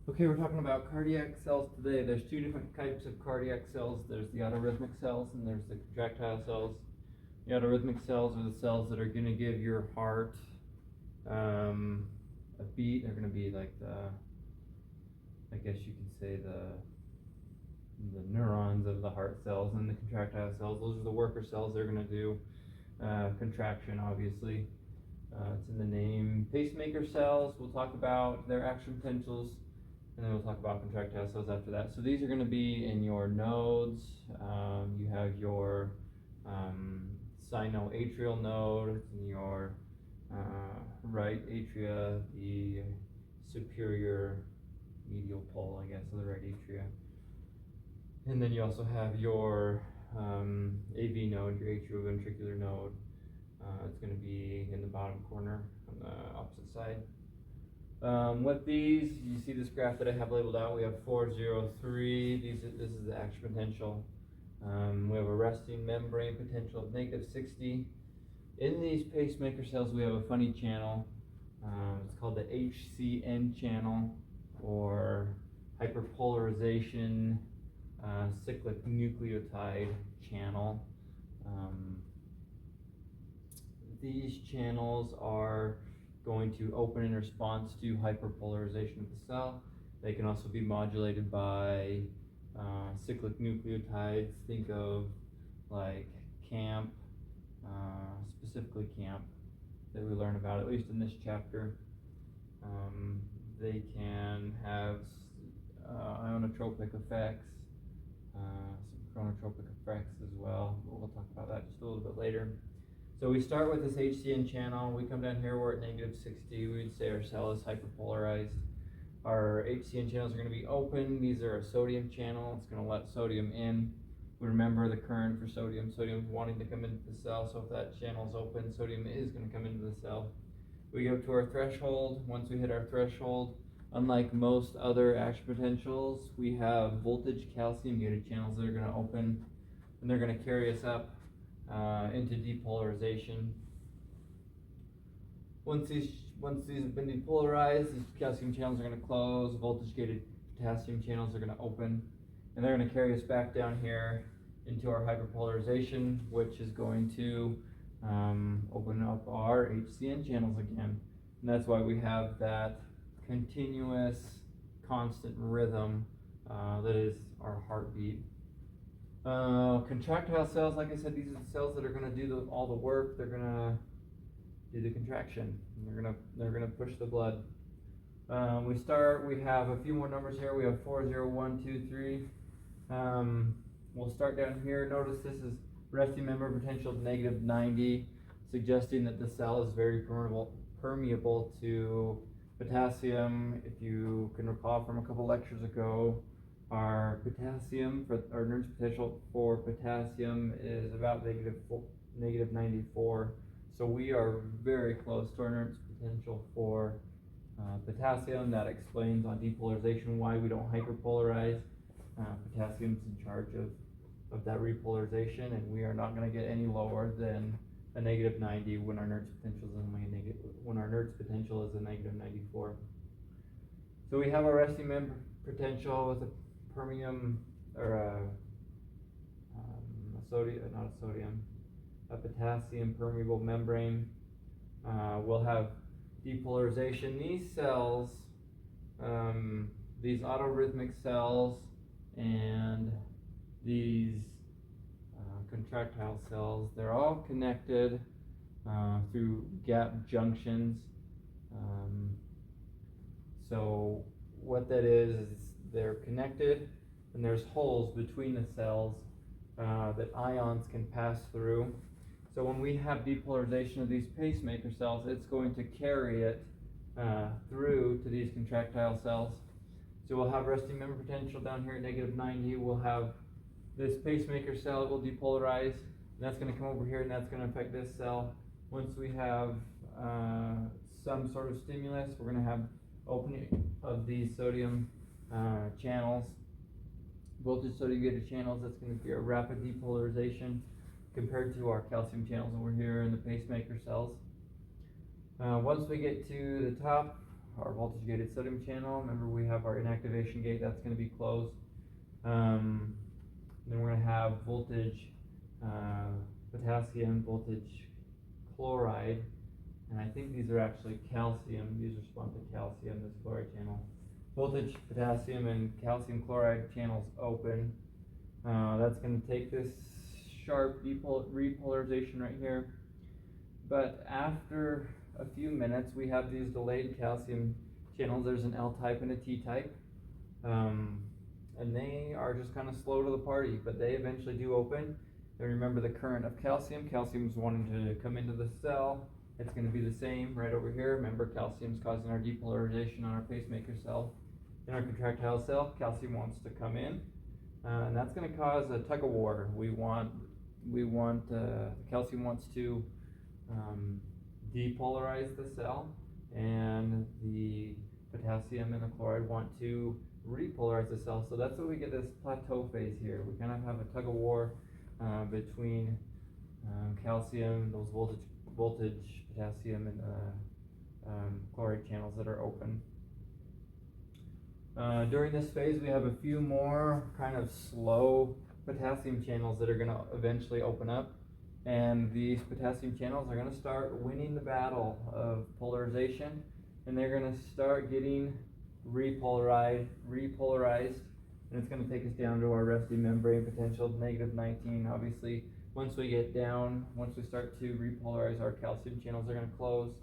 Okay, we're talking about cardiac cells today. There's two different types of cardiac cells. There's the autorhythmic cells and there's the contractile cells. The autorhythmic cells are the cells that are going to give your heart a beat. They're going to be like I guess you could say the neurons of the heart cells, and the contractile cells, those are the worker cells. They're going to do contraction, obviously. It's in the name. Pacemaker cells, we'll talk about their action potentials, and then we'll talk about contractile cells after that. So these are going to be in your nodes. You have your sinoatrial node, it's in your right atria, the superior medial pole, I guess, of the right atria. And then you also have your AV node, your atrioventricular node. It's going to be in the bottom corner on the opposite side. With these, you see this graph that I have labeled out. We have 403. This is the action potential. We have a resting membrane potential of -60. In these pacemaker cells, we have a funny channel. It's called the HCN channel, or hyperpolarization cyclic nucleotide channel. These channels are going to open in response to hyperpolarization of the cell. They can also be modulated by cyclic nucleotides. Think of like CAMP, specifically CAMP, that we learn about, at least in this chapter. They can have ionotropic effects, some chronotropic effects as well. We'll talk about that just a little bit later. So we start with this HCN channel. We come down here, we're at -60. We would say our cell is hyperpolarized. Our HCN channels are going to be open. These are a sodium channel. It's going to let sodium in. We remember the current for sodium. Sodium is wanting to come into the cell, so if that channel is open, sodium is going to come into the cell. We go to our threshold. Once we hit our threshold, unlike most other action potentials, we have voltage calcium gated channels that are going to open, and they're going to carry us up into depolarization. Once these have been depolarized, these calcium channels are going to close, voltage gated potassium channels are going to open, and they're going to carry us back down here into our hyperpolarization, which is going to open up our HCN channels again. And that's why we have that continuous, constant rhythm that is our heartbeat. Contractile cells, like I said, these are the cells that are going to do all the work. They're going to do the contraction. They're gonna push the blood. We have a few more numbers here. We have 4, 0, 1, 2, 3. We'll start down here. Notice this is resting membrane potential of -90, suggesting that the cell is very permeable to potassium. If you can recall from a couple lectures ago, our Nernst potential for potassium is about -94. So we are very close to our Nernst potential for potassium. That explains on depolarization why we don't hyperpolarize. Potassium's in charge of that repolarization, and we are not going to get any lower than a -90 when our Nernst potential is a -94. So we have our resting membrane potential with a permium, or a potassium permeable membrane. We'll have depolarization. These cells, these autorhythmic cells and these contractile cells, they're all connected through gap junctions. So what that is they're connected, and there's holes between the cells that ions can pass through. So when we have depolarization of these pacemaker cells, it's going to carry it through to these contractile cells. So we'll have resting membrane potential down here at -90. We'll have this pacemaker cell will depolarize, and that's going to come over here, and that's going to affect this cell. Once we have some sort of stimulus, we're going to have opening of these sodium channels, voltage sodium gated channels. That's going to be a rapid depolarization compared to our calcium channels over here in the pacemaker cells. Once we get to the top, our voltage gated sodium channel. Remember, we have our inactivation gate, that's going to be closed. Then we're going to have voltage potassium, voltage chloride, and I think these are actually calcium. These respond to calcium, this chloride channel. Voltage potassium and calcium chloride channels open. That's going to take this sharp repolarization right here. But after a few minutes, we have these delayed calcium channels. There's an L-type and a T-type. And they are just kind of slow to the party, but they eventually do open. And remember the current of calcium. Calcium's wanting to come into the cell. It's going to be the same right over here. Remember, calcium's causing our depolarization on our pacemaker cell. In our contractile cell, calcium wants to come in, and that's going to cause a tug of war. Calcium wants to depolarize the cell, and the potassium and the chloride want to repolarize the cell. So that's why we get this plateau phase here. We kind of have a tug of war between calcium, those voltage potassium, and chloride channels that are open. During this phase, we have a few more kind of slow potassium channels that are going to eventually open up, and these potassium channels are going to start winning the battle of polarization, and they're going to start getting repolarized, and it's going to take us down to our resting membrane potential -19. Obviously, once we start to repolarize, our calcium channels are going to close,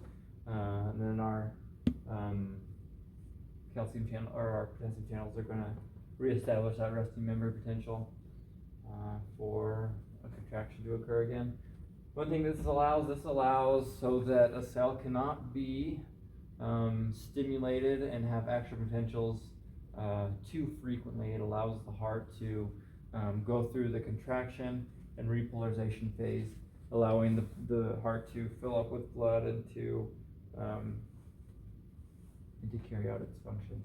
and then our calcium channel or our potassium channels are going to reestablish that resting membrane potential for a contraction to occur again. One thing this allows so that a cell cannot be stimulated and have action potentials too frequently. It allows the heart to go through the contraction and repolarization phase, allowing the heart to fill up with blood and to carry out its functions.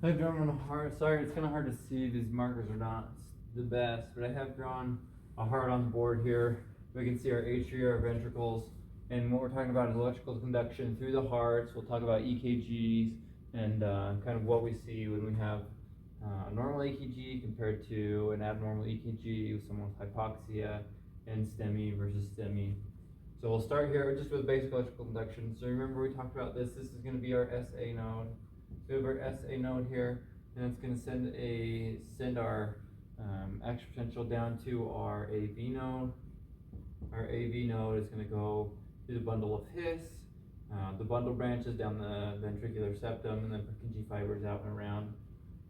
I've drawn on a heart. Sorry, it's kind of hard to see. These markers are not the best, but I have drawn a heart on the board here. We can see our atria, our ventricles, and what we're talking about is electrical conduction through the hearts. We'll talk about EKGs and kind of what we see when we have a normal EKG compared to an abnormal EKG with someone with hypoxia, and STEMI versus STEMI. So we'll start here just with basic electrical conduction. So remember we talked about this. This is going to be our SA node. So we have our SA node here, and it's going to send our action potential down to our AV node. Our AV node is going to go through the bundle of His. The bundle branches down the ventricular septum, and then Purkinje fibers out and around.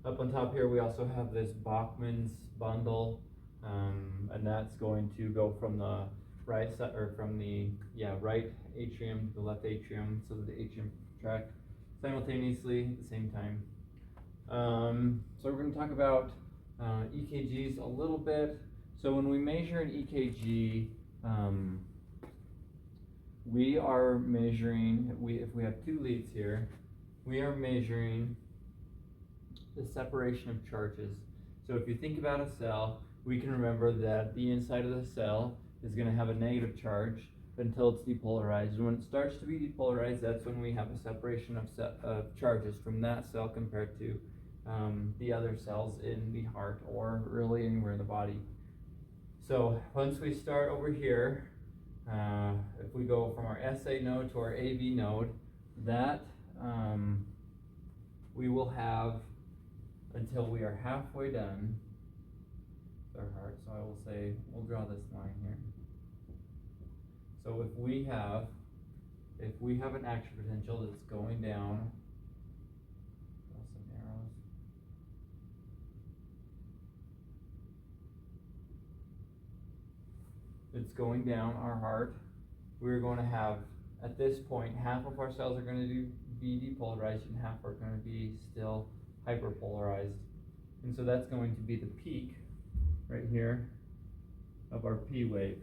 Up on top here, we also have this Bachmann's bundle. And that's going to go from the right side, or from the right atrium to the left atrium, so that the atrium contract simultaneously at the same time. So we're going to talk about EKGs a little bit. So when we measure an EKG, we are measuring. If we have two leads here, we are measuring the separation of charges. So if you think about a cell, we can remember that the inside of the cell is going to have a negative charge until it's depolarized. And when it starts to be depolarized, that's when we have a separation of charges from that cell compared to the other cells in the heart or really anywhere in the body. So once we start over here, if we go from our SA node to our AV node, that we will have until we are halfway done with our heart. So I will say, we'll draw this line here. So if we have an action potential that's going down, draw some arrows. It's going down our heart. We're going to have, at this point, half of our cells are going to be depolarized and half are going to be still hyperpolarized. And so that's going to be the peak right here of our P wave.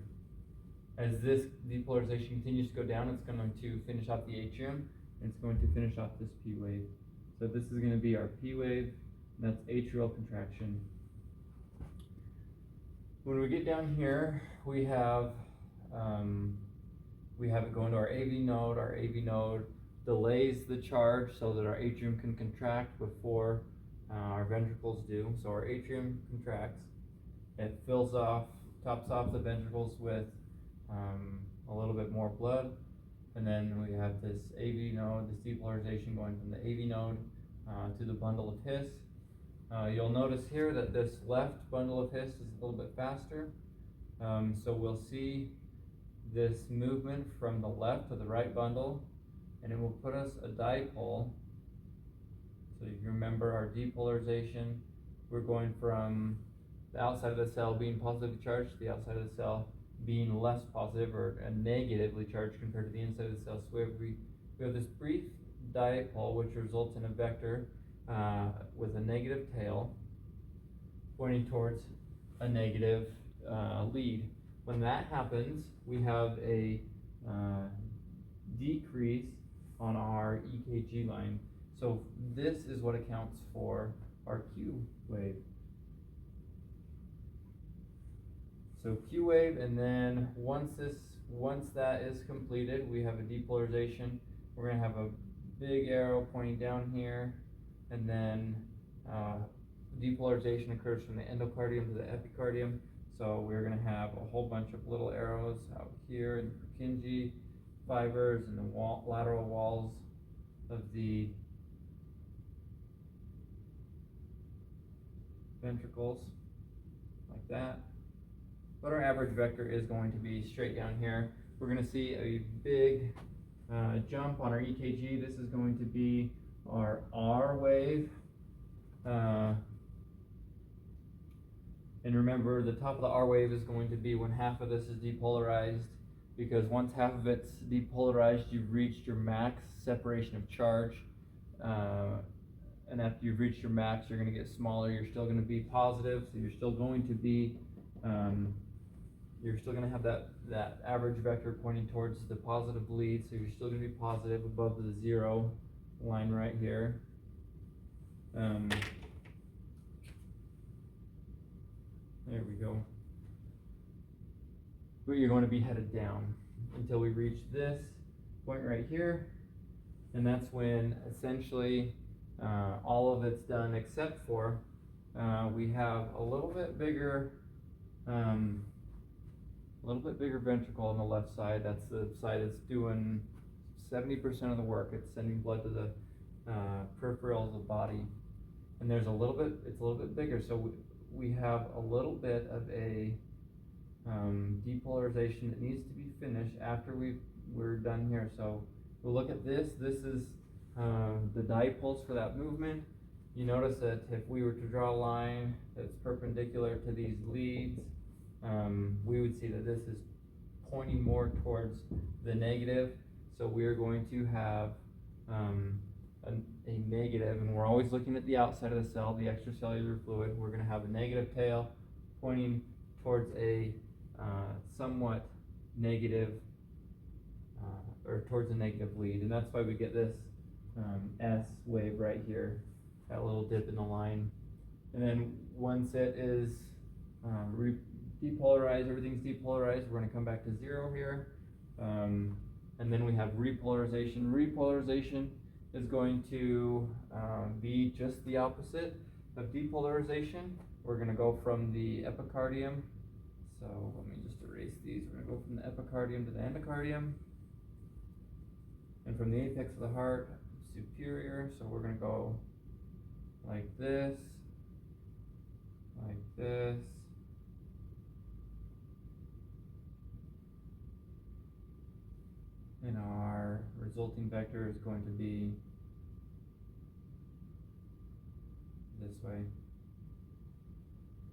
As this depolarization continues to go down, it's going to finish off the atrium, and it's going to finish off this P wave. So this is going to be our P wave, and that's atrial contraction. When we get down here, we have it going to our AV node. Our AV node delays the charge so that our atrium can contract before our ventricles do. So our atrium contracts, it tops off the ventricles with a little bit more blood, and then we have this AV node, this depolarization going from the AV node to the bundle of His. You'll notice here that this left bundle of His is a little bit faster. So we'll see this movement from the left to the right bundle, and it will put us a dipole. So if you remember our depolarization, we're going from the outside of the cell being positively charged to the outside of the cell being less positive or negatively charged compared to the inside of the cell. So we have this brief dipole which results in a vector with a negative tail pointing towards a negative lead. When that happens, we have a decrease on our EKG line. So this is what accounts for our Q wave. So Q wave, and then once that is completed, we have a depolarization. We're going to have a big arrow pointing down here, and then depolarization occurs from the endocardium to the epicardium. So we're going to have a whole bunch of little arrows out here in the Purkinje fibers and the lateral walls of the ventricles, like that. But our average vector is going to be straight down here. We're going to see a big jump on our EKG. This is going to be our R wave. And remember, the top of the R wave is going to be when half of this is depolarized, because once half of it's depolarized, you've reached your max separation of charge. And after you've reached your max, you're going to get smaller. You're still going to be positive, so you're still going to be have that average vector pointing towards the positive lead, so you're still going to be positive above the 0 line right here. There we go. But you're going to be headed down until we reach this point right here, and that's when essentially all of it's done, except for we have a little bit bigger ventricle on the left side. That's the side that's doing 70% of the work. It's sending blood to the peripherals of the body, and it's a little bit bigger. So we have a little bit of a depolarization that needs to be finished after we're done here. So we'll look at this. This is the dipoles for that movement. You notice that if we were to draw a line that's perpendicular to these leads, we would see that this is pointing more towards the negative. So we're going to have a negative, and we're always looking at the outside of the cell, the extracellular fluid. We're going to have a negative tail pointing towards a somewhat negative, or towards a negative lead, and that's why we get this S wave right here, that little dip in the line. And then once it is depolarized, everything's depolarized, we're going to come back to 0 here, and then we have repolarization. Repolarization is going to be just the opposite of depolarization. We're going to go from the epicardium, so let me just erase these. We're going to go from the epicardium to the endocardium, and from the apex of the heart superior. So we're going to go like this, and our resulting vector is going to be this way.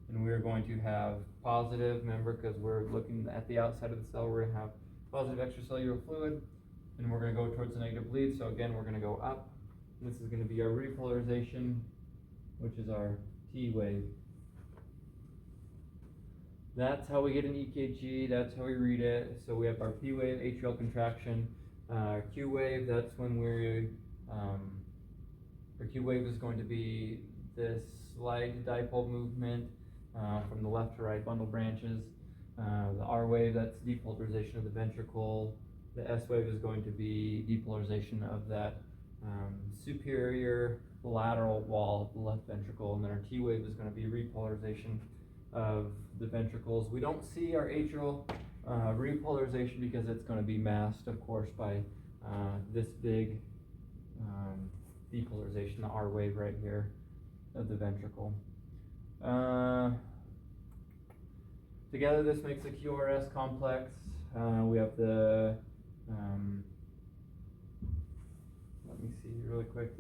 And we're going to have positive, remember, because we're looking at the outside of the cell, we're going to have positive extracellular fluid, and we're going to go towards the negative lead. So again, we're going to go up. This is going to be our repolarization, which is our T wave. That's how we get an EKG, that's how we read it. So we have our P wave, atrial contraction. Q wave, that's when our Q wave is going to be this slight dipole movement. from the left to right bundle branches. The R wave, that's depolarization of the ventricle. The S wave is going to be depolarization of that superior lateral wall of the left ventricle, and then our T wave is going to be repolarization of the ventricles. We don't see our atrial repolarization because it's going to be masked, of course, by this big depolarization, the R wave right here of the ventricle. Together this makes a QRS complex. We have the, let me see really quick,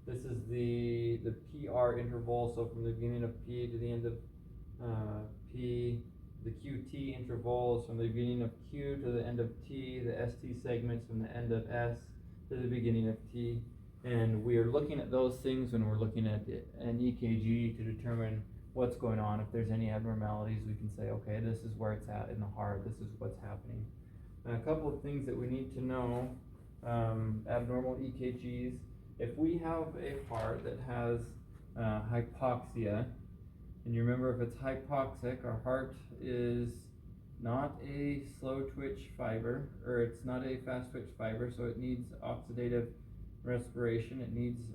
this is the PR interval, so from the beginning of P to the end of P. The QT interval is from the beginning of Q to the end of T. The ST segments from the end of S to the beginning of T. And we are looking at those things when we're looking at an EKG to determine what's going on. If there's any abnormalities, we can say, okay, this is where it's at in the heart, this is what's happening. And a couple of things that we need to know, abnormal EKGs. If we have a heart that has hypoxia, and you remember if it's hypoxic, our heart is not a slow twitch fiber, or it's not a fast twitch fiber, so it needs oxidative respiration, it needs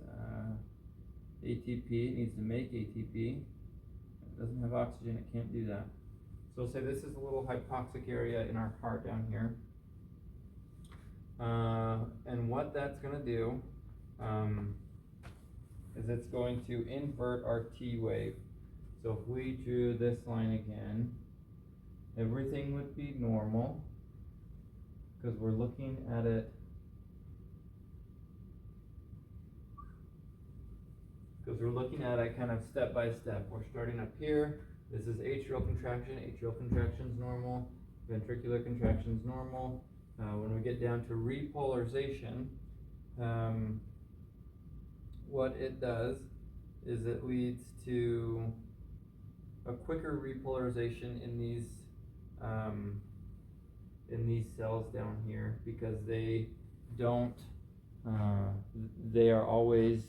ATP, it needs to make ATP. It doesn't have oxygen, it can't do that. So say this is a little hypoxic area in our heart down here. And what that's going to do is it's going to invert our T wave. So if we drew this line again, everything would be normal because we're looking at it kind of step by step. We're starting up here. This is atrial contraction. Atrial contraction is normal. Ventricular contraction is normal. When we get down to repolarization, what it does is it leads to a quicker repolarization in these cells down here because they don't, they are always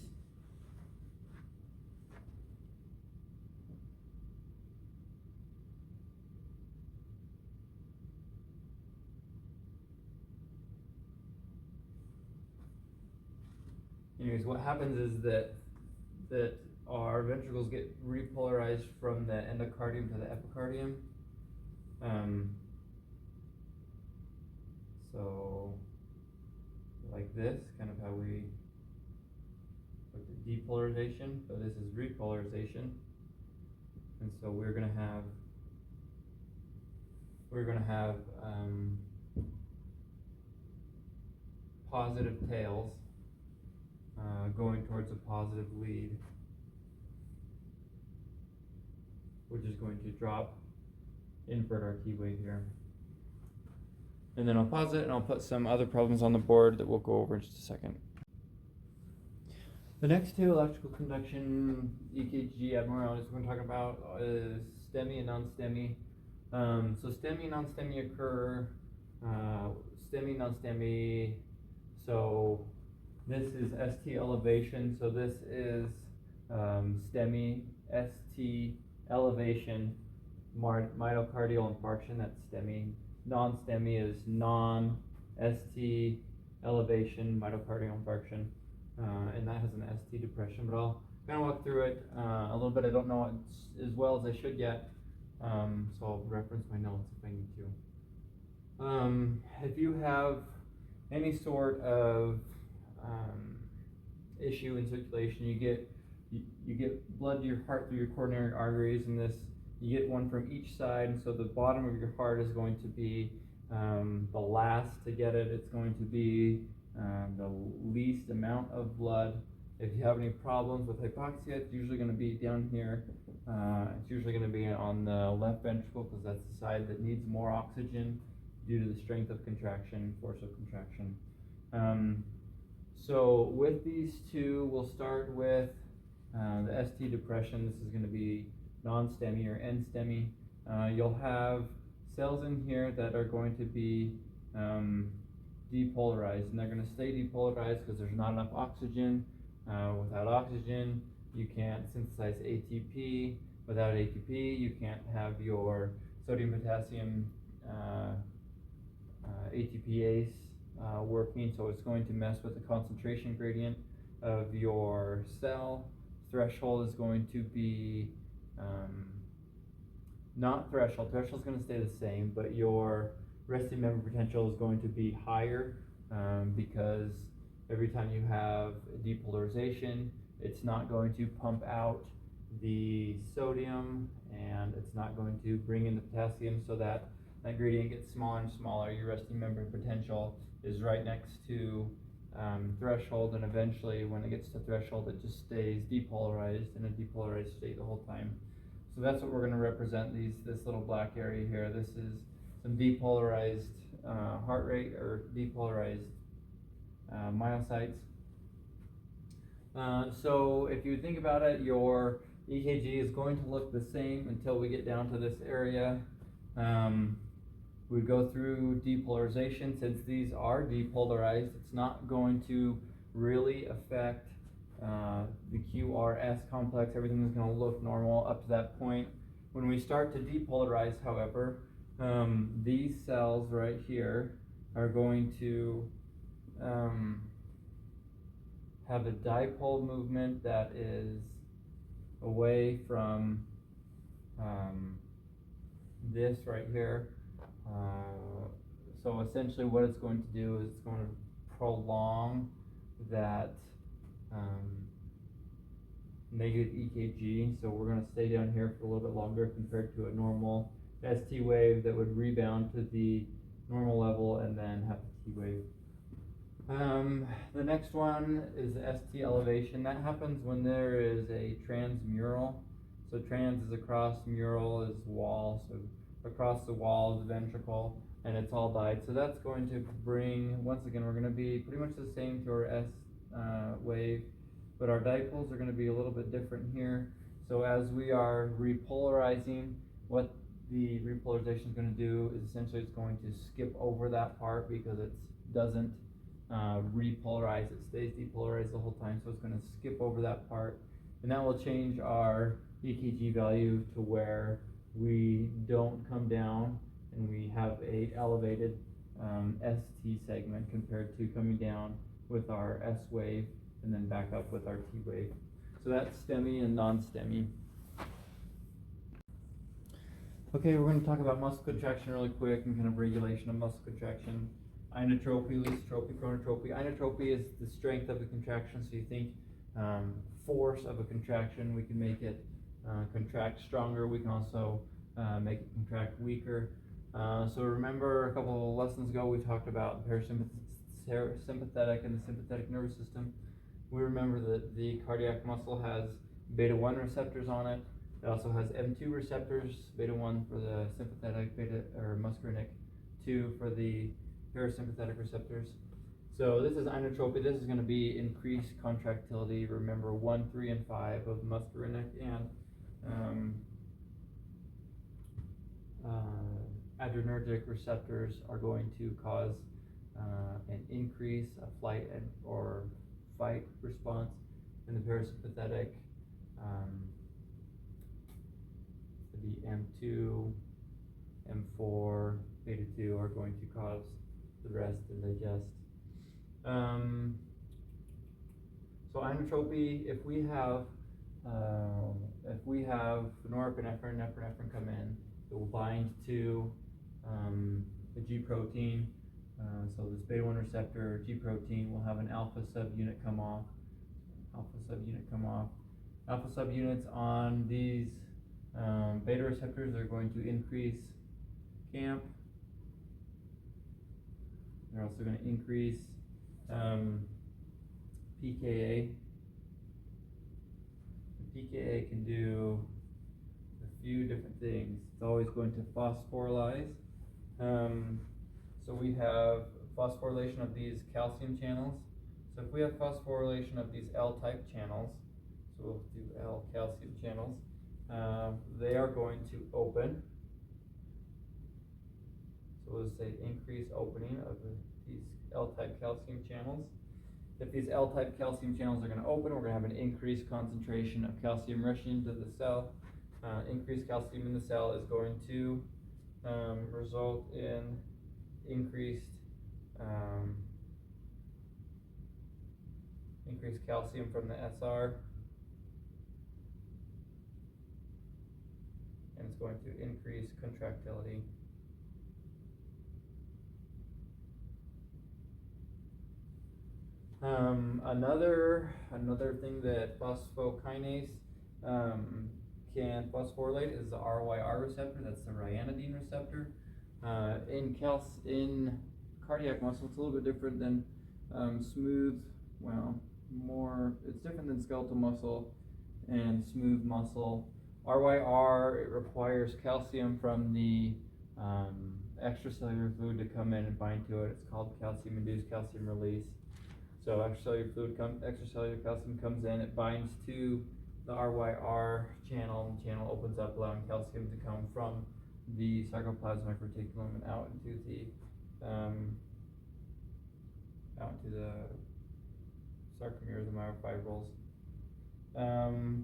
anyways, what happens is that our ventricles get repolarized from the endocardium to the epicardium. So like this, kind of how we look at depolarization, but this is repolarization. And so we're gonna have positive tails going towards a positive lead, which is going to invert our T wave here. And then I'll pause it and I'll put some other problems on the board that we'll go over in just a second. The next two electrical conduction EKG abnormalities we're going to talk about is STEMI and non-STEMI. So STEMI and non-STEMI occur, STEMI, non-STEMI, so this is ST elevation, so this is STEMI, ST elevation, myocardial infarction, that's STEMI. Non-STEMI is non-ST elevation, myocardial infarction, and that has an ST depression, but I'll kind of walk through it a little bit. I don't know it as well as I should yet, so I'll reference my notes if I need to. If you have any sort of issue in circulation, you get blood to your heart through your coronary arteries, and you get one from each side, and so the bottom of your heart is going to be the last to get it. It's going to be the least amount of blood. If you have any problems with hypoxia, it's usually going to be down here. It's usually going to be on the left ventricle because that's the side that needs more oxygen due to the strength of contraction, force of contraction. So with these two, we'll start with the ST depression. This is going to be non-STEMI or N-STEMI. You'll have cells in here that are going to be depolarized, and they're going to stay depolarized because there's not enough oxygen. Without oxygen, you can't synthesize ATP. Without ATP, you can't have your sodium potassium ATPase working, so it's going to mess with the concentration gradient of your cell. Threshold is going to be not threshold is going to stay the same, but your resting membrane potential is going to be higher because every time you have depolarization, it's not going to pump out the sodium and it's not going to bring in the potassium, so that gradient gets smaller and smaller. Your resting membrane potential is right next to threshold, and eventually when it gets to threshold it just stays depolarized in a depolarized state the whole time. So that's what we're going to represent this little black area here. This is some depolarized heart rate or depolarized myocytes. So if you think about it, your EKG is going to look the same until we get down to this area. We go through depolarization. Since these are depolarized, it's not going to really affect the QRS complex. Everything is going to look normal up to that point. When we start to depolarize, however, these cells right here are going to have a dipole movement that is away from this right here. So essentially what it's going to do is it's going to prolong that negative EKG. So we're going to stay down here for a little bit longer compared to a normal ST wave that would rebound to the normal level and then have the T wave. The next one is ST elevation. That happens when there is a transmural. So trans is across, mural is wall, so across the wall is the ventricle, and it's all dyed. So that's going to bring, once again, we're going to be pretty much the same to our S wave, but our dipoles are going to be a little bit different here. So as we are repolarizing, what the repolarization is going to do is essentially it's going to skip over that part because it doesn't repolarize, it stays depolarized the whole time, so it's going to skip over that part, and that will change our EKG value to where we don't come down and we have a elevated ST segment compared to coming down with our S wave and then back up with our T wave. So that's STEMI and non-STEMI. Okay, we're going to talk about muscle contraction really quick and kind of regulation of muscle contraction. Inotropy, lisotropy, chronotropy. Inotropy is the strength of the contraction, so you think force of a contraction, we can make it contract stronger, we can also make it contract weaker. So remember a couple of lessons ago we talked about parasympathetic and the sympathetic nervous system. We remember that the cardiac muscle has beta 1 receptors on it. It also has M2 receptors, beta 1 for the sympathetic, beta or muscarinic 2 for the parasympathetic receptors. So this is inotropy. This is going to be increased contractility. Remember 1, 3, and 5 of muscarinic and adrenergic receptors are going to cause an increase, a flight or fight response in the parasympathetic. The M2, M4, beta 2 are going to cause the rest and digest. So inotropy, if we have norepinephrine and epinephrine come in, it will bind to the G protein. So this beta 1 receptor, G protein, will have an alpha subunit come off. Alpha subunits on these beta receptors are going to increase CAMP. They're also going to increase PKA. The PKA can do a few different things. It's always going to phosphorylize. So we have phosphorylation of these calcium channels. So if we have phosphorylation of these L-type channels, so we'll do L calcium channels, they are going to open. So let's say increase opening of these L-type calcium channels. If these L-type calcium channels are gonna open, we're gonna have an increased concentration of calcium rushing into the cell. Increased calcium in the cell is going to result in increased calcium from the SR, and it's going to increase contractility. Another thing that phosphokinase can phosphorylate is the RYR receptor. That's the ryanodine receptor. In cardiac muscle, it's a little bit different than smooth. It's different than skeletal muscle and smooth muscle. RYR, it requires calcium from the extracellular fluid to come in and bind to it. It's called calcium-induced calcium release. So extracellular calcium comes in, it binds to the RYR channel. The channel opens up, allowing calcium to come from the sarcoplasmic reticulum and out into the sarcomeres and myofibrils.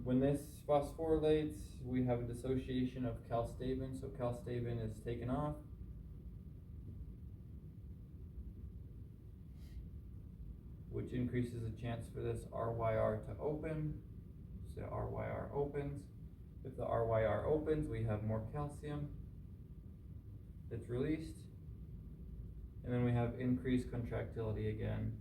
When this phosphorylates, we have a dissociation of calstabin. So calstabin is taken off. Which increases the chance for this RYR to open. So RYR opens. If the RYR opens, we have more calcium that's released. And then we have increased contractility again.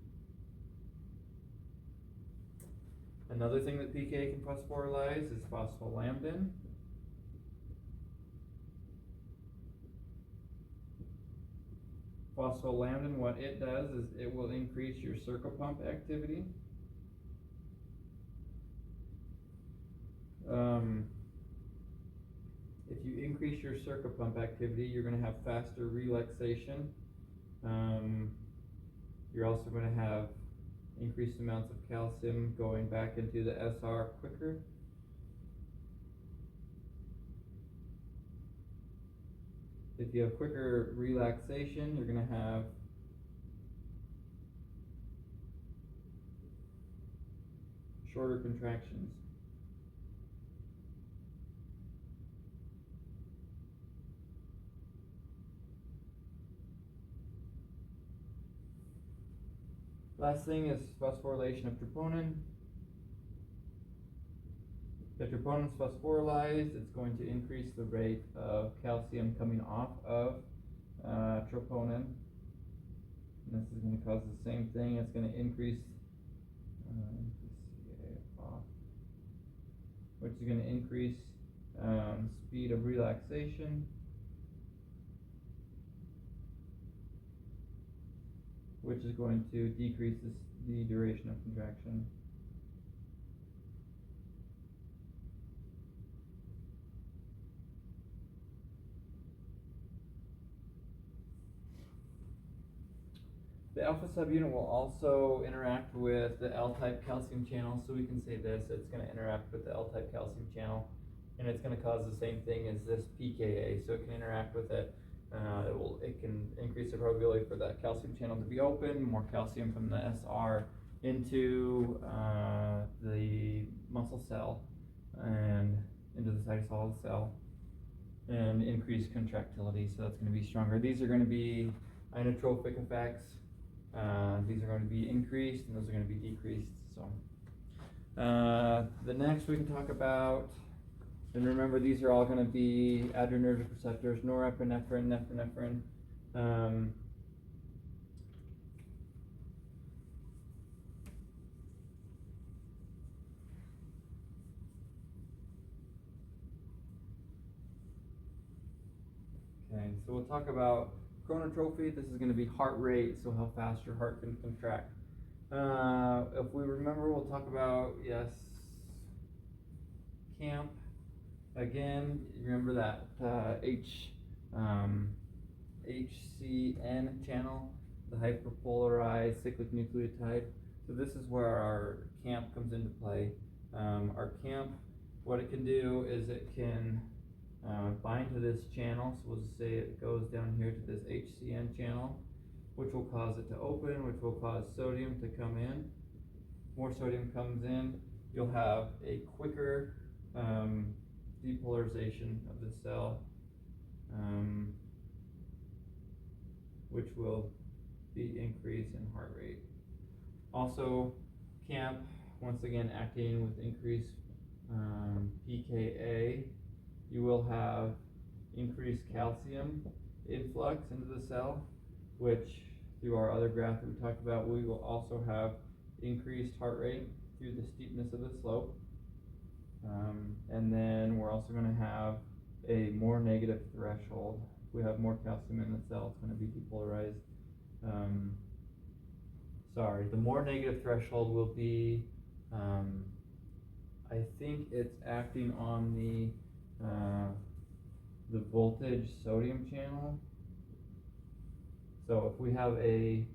Another thing that PKA can phosphorylize is phospholambdin. Phospholambdin, what it does is it will increase your circopump activity. If you increase your circopump activity, you're going to have faster relaxation. You're also going to have increased amounts of calcium going back into the SR quicker. If you have quicker relaxation, you're going to have shorter contractions. Last thing is phosphorylation of troponin. If troponin is phosphorylized, it's going to increase the rate of calcium coming off of troponin. And this is going to cause the same thing. It's going to increase, which is going to increase speed of relaxation, which is going to decrease the duration of contraction. The alpha subunit will also interact with the L-type calcium channel, so we can say this, it's going to interact with the L-type calcium channel, and it's going to cause the same thing as this PKA, so it can interact with it. It can increase the probability for that calcium channel to be open, more calcium from the SR into the muscle cell and into the cytosolic cell, and increase contractility, so that's going to be stronger. These are going to be inotropic effects. These are going to be increased, and those are going to be decreased. So the next we can talk about, and remember these are all going to be adrenergic receptors: norepinephrine, nephrepinephrine. Okay, so we'll talk about chronotrophy. This is going to be heart rate, so how fast your heart can contract. If we remember, we'll talk about, CAMP. Again, remember that HCN channel, the hyperpolarized cyclic nucleotide. So this is where our CAMP comes into play. Our CAMP, what it can do is it can bind to this channel. So we'll just say it goes down here to this HCN channel, which will cause it to open, which will cause sodium to come in, more sodium comes in, you'll have a quicker depolarization of the cell, which will be increase in heart rate. Also, CAMP, once again acting with increased pKa, you will have increased calcium influx into the cell, which through our other graph that we talked about, we will also have increased heart rate through the steepness of the slope. And then we're also going to have a more negative threshold. If we have more calcium in the cell, it's going to be depolarized. The more negative threshold will be, I think it's acting on the voltage sodium channel. So if we have a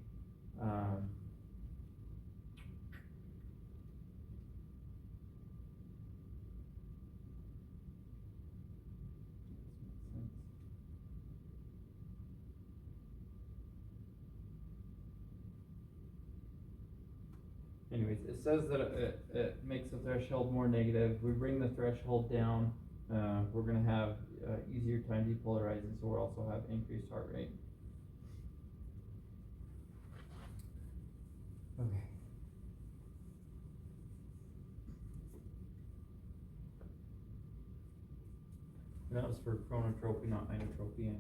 anyways, it says that it makes the threshold more negative. We bring the threshold down, we're going to have easier time depolarizing, so we'll also have increased heart rate. Okay. And that was for chronotropy, not inotropy.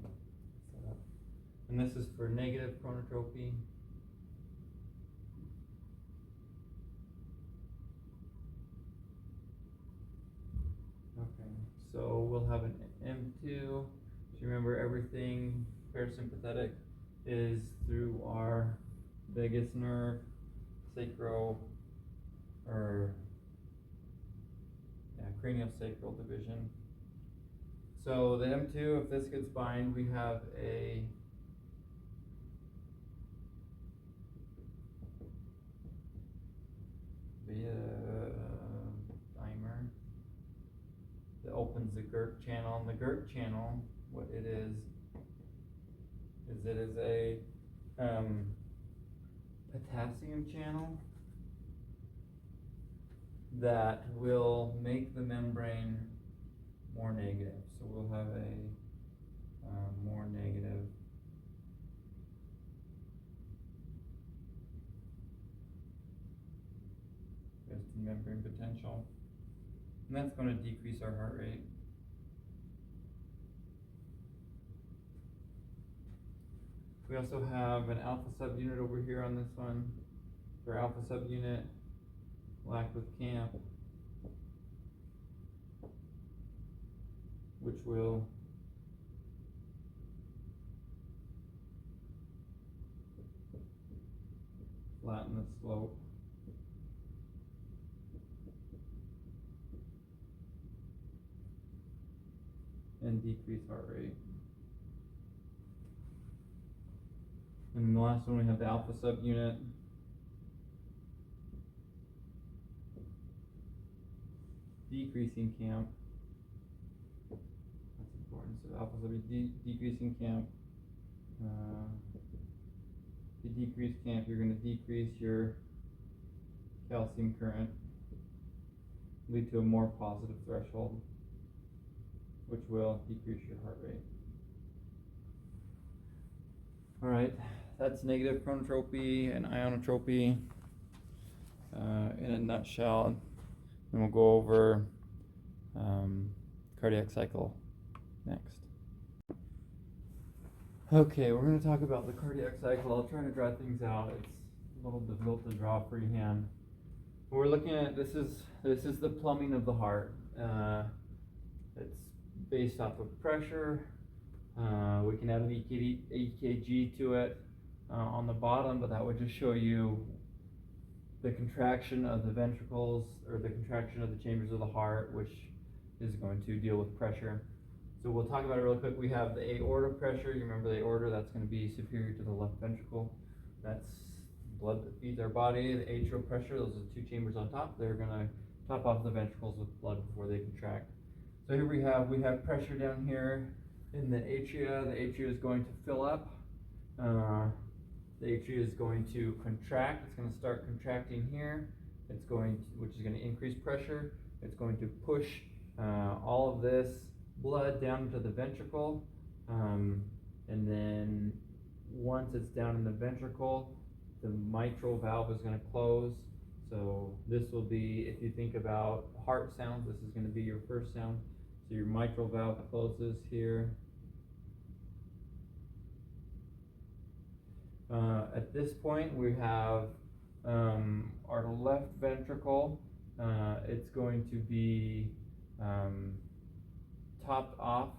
And this is for negative chronotropy. Okay, so we'll have an M2. So remember, everything parasympathetic is through our vagus nerve, craniosacral division. So the M2, if this gets bind, we have a dimer that opens the GERT channel. And the GERT channel, what it is it is a potassium channel that will make the membrane more negative. So we'll have a more negative resting membrane potential, and that's going to decrease our heart rate. We also have an alpha subunit over here on this one. For alpha subunit, we'll act with CAMP, which will flatten the slope and decrease heart rate. And then the last one, we have the alpha subunit. Decreasing CAMP. That's important. So alpha subunit decreasing CAMP. If you decrease CAMP, you're going to decrease your calcium current, lead to a more positive threshold, which will decrease your heart rate. All right, that's negative chronotropy and ionotropy in a nutshell. And we'll go over cardiac cycle next. Okay, we're going to talk about the cardiac cycle. I'll try to draw things out. It's a little difficult to draw freehand. We're looking at this is the plumbing of the heart. It's based off of pressure. We can add an EKG to it on the bottom, but that would just show you the contraction of the ventricles, or the contraction of the chambers of the heart, which is going to deal with pressure. So we'll talk about it real quick. We have the aorta pressure. You remember the aorta, that's going to be superior to the left ventricle. That's blood that feeds our body. The atrial pressure, those are the two chambers on top. They're going to top off the ventricles with blood before they contract. So here we have pressure down here in the atria. The atria is going to fill up. The atria is going to contract. It's going to start contracting here. which is going to increase pressure. It's going to push all of this blood down into the ventricle, and then once it's down in the ventricle, the mitral valve is going to close. So this will be, if you think about heart sounds, this is going to be your first sound. So your mitral valve closes here. At this point, we have our left ventricle. It's going to be topped off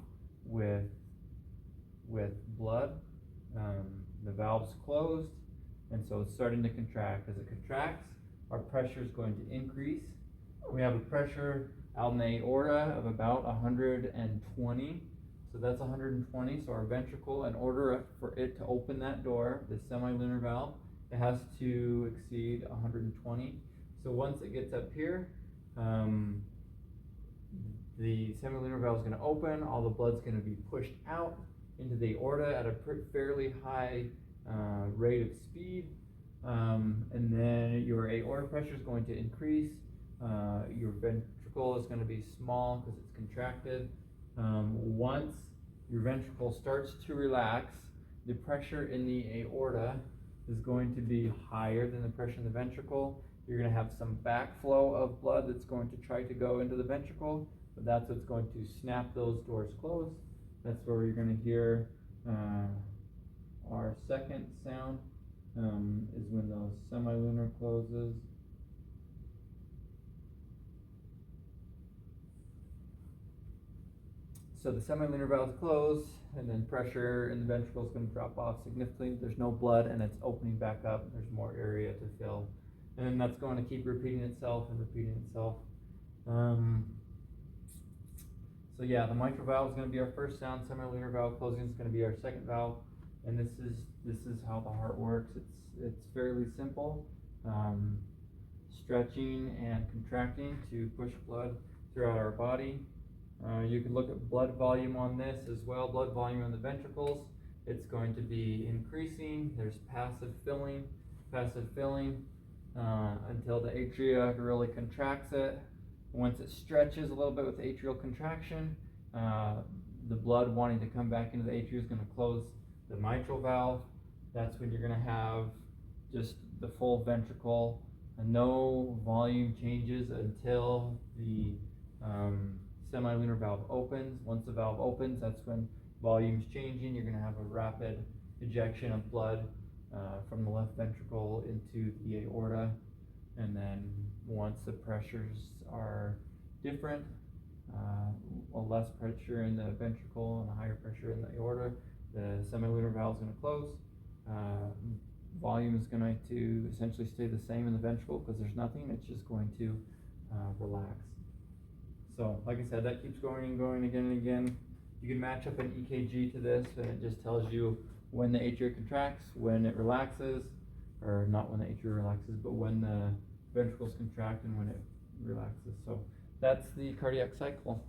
with blood. The valve's closed, and so it's starting to contract. As it contracts, our pressure is going to increase. We have a pressure out in the aorta of about 120. So that's 120. So our ventricle, in order for it to open that door, the semilunar valve, it has to exceed 120. So once it gets up here, the semilunar valve is going to open. All the blood's going to be pushed out into the aorta at a fairly high rate of speed, and then your aorta pressure is going to increase. Your ventricle is going to be small because it's contracted. Once your ventricle starts to relax, the pressure in the aorta is going to be higher than the pressure in the ventricle. You're going to have some backflow of blood that's going to try to go into the ventricle, but that's what's going to snap those doors closed. That's where you're going to hear our second sound, is when the semilunar closes. So the semilunar valve is closed, and then pressure in the ventricle is going to drop off significantly. There's no blood, and it's opening back up. There's more area to fill. And then that's going to keep repeating itself and repeating itself. So yeah, the mitral valve is going to be our first sound. Semilunar valve closing is going to be our second valve. And this is how the heart works. It's fairly simple. Stretching and contracting to push blood throughout our body. You can look at blood volume on this as well. Blood volume in the ventricles, it's going to be increasing. There's passive filling until the atria really contracts it. Once it stretches a little bit with atrial contraction, the blood wanting to come back into the atria is going to close the mitral valve. That's when you're going to have just the full ventricle, and no volume changes until the semilunar valve opens. Once the valve opens, that's when volume's changing. You're going to have a rapid ejection of blood from the left ventricle into the aorta, and then once the pressures are different, a less pressure in the ventricle and a higher pressure in the aorta, the semilunar valve is going to close. Volume is going to essentially stay the same in the ventricle because there's nothing. It's just going to relax. So like I said, that keeps going and going again and again. You can match up an EKG to this, and it just tells you when the atria contracts, when it relaxes, or not when the atria relaxes, but when the ventricles contract and when it relaxes. So that's the cardiac cycle.